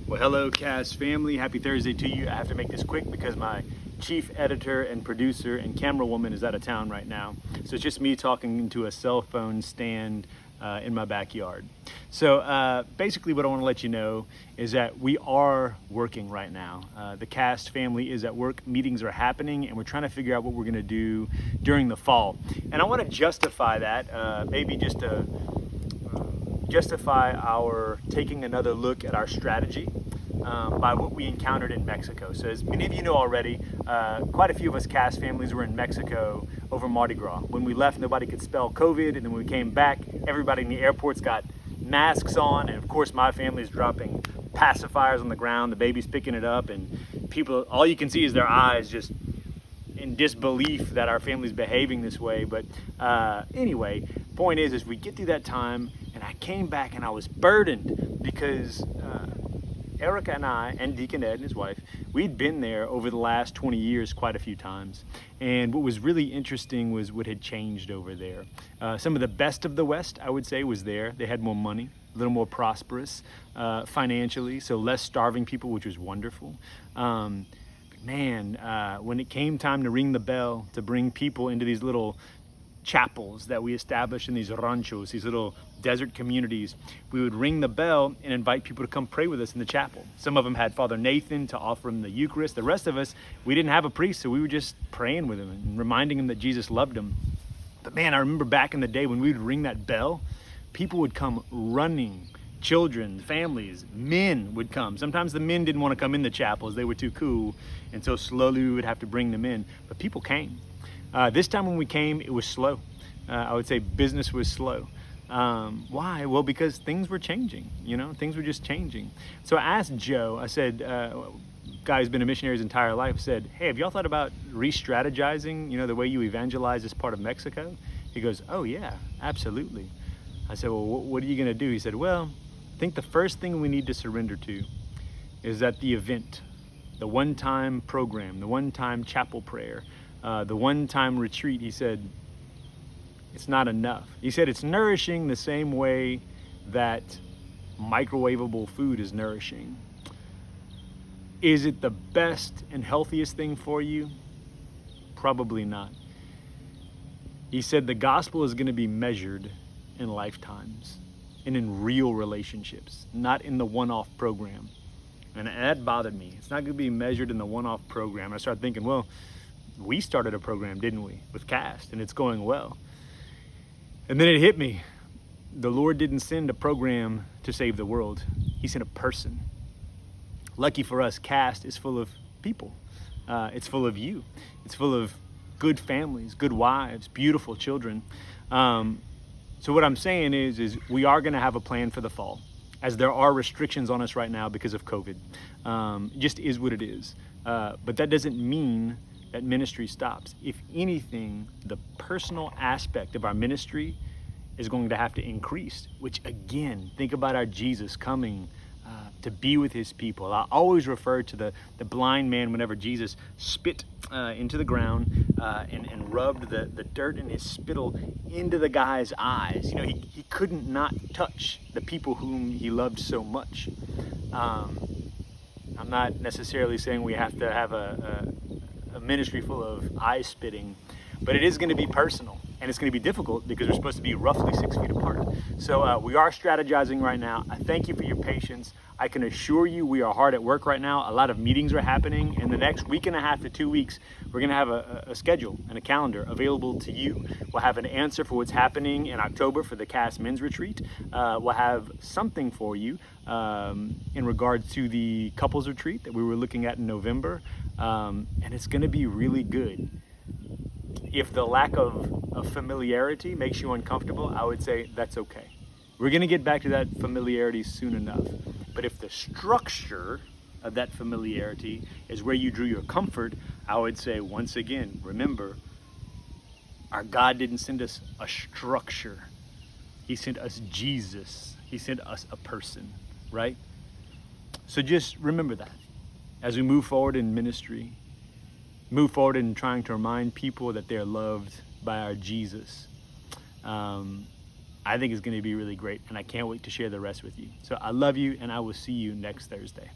Well, hello, Cast family. Happy Thursday to you. I have to make this quick because my chief editor and producer and camera woman is out of town right now. So it's just me talking into a cell phone stand in my backyard. So basically what I want to let you know is that we are working right now. The Cast family is at work. Meetings are happening and we're trying to figure out what we're going to do during the fall. And I want to justify that, maybe just to justify our taking another look at our strategy by what we encountered in Mexico. So as many of you know already, quite a few of us Cast families were in Mexico over Mardi Gras. When we left, nobody could spell COVID, and then when we came back, everybody in the airports got masks on, and of course my family's dropping pacifiers on the ground, the baby's picking it up, and people, all you can see is their eyes just in disbelief that our family's behaving this way. But anyway, point is we get through that time, and I came back and I was burdened because Erica and I, and Deacon Ed and his wife, we'd been there over the last 20 years quite a few times. And what was really interesting was what had changed over there. Some of the best of the West, I would say, was there. They had more money, a little more prosperous financially, so less starving people, which was wonderful. But man, when it came time to ring the bell to bring people into these little chapels that we established in these ranchos, these little desert communities, we would ring the bell and invite people to come pray with us in the chapel. Some of them had Father Nathan to offer them the Eucharist. The rest of us, we didn't have a priest, so we were just praying with him and reminding him that Jesus loved him. But man, I remember back in the day when we would ring that bell, people would come running. Children, families, men would come. Sometimes the men didn't want to come in the chapels. They were too cool. And so slowly we would have to bring them in. But people came. This time when we came, it was slow. I would say business was slow. Why? Well, because things were changing, things were just changing. So I asked Joe, I said, guy who's been a missionary his entire life, said, hey, have y'all thought about re-strategizing, the way you evangelize this part of Mexico? He goes, oh yeah, absolutely. I said, well, what are you gonna do? He said, well, I think the first thing we need to surrender to is that the event, the one-time program, the one-time chapel prayer, the one-time retreat, he said, it's not enough. He said it's nourishing the same way that microwavable food is nourishing. Is it the best and healthiest thing for you? Probably not. He said the gospel is going to be measured in lifetimes and in real relationships, not in the one-off program. And that bothered me. It's not going to be measured in the one-off program. I started thinking, well, we started a program, didn't we, with Cast, and it's going well. And then it hit me. The Lord didn't send a program to save the world. He sent a person. Lucky for us, Cast is full of people. It's full of you. It's full of good families, good wives, beautiful children. So what I'm saying is we are going to have a plan for the fall, as there are restrictions on us right now because of COVID. Just is what it is. But that doesn't mean that ministry stops. If anything, the personal aspect of our ministry is going to have to increase, which again, think about our Jesus coming to be with his people. I always refer to the blind man whenever Jesus spit into the ground and rubbed the dirt in his spittle into the guy's eyes. He couldn't not touch the people whom he loved so much. I'm not necessarily saying we have to have a ministry full of eye spitting, but it is going to be personal, and it's going to be difficult because we're supposed to be roughly 6 feet apart. So we are strategizing right now. I thank you for your patience. I can assure you we are hard at work right now. A lot of meetings are happening. In the next week and a half to 2 weeks, we're going to have a schedule and a calendar available to you. We'll have an answer for what's happening in October for the Cast Men's Retreat. We'll have something for you in regards to the couples retreat that we were looking at in November. And it's going to be really good. If the lack of familiarity makes you uncomfortable, I would say that's okay. We're going to get back to that familiarity soon enough. But if the structure of that familiarity is where you drew your comfort, I would say, once again, remember, our God didn't send us a structure. He sent us Jesus. He sent us a person, right? So just remember that as we move forward in ministry, move forward in trying to remind people that they're loved by our Jesus. I think it's going to be really great, and I can't wait to share the rest with you. So I love you, and I will see you next Thursday.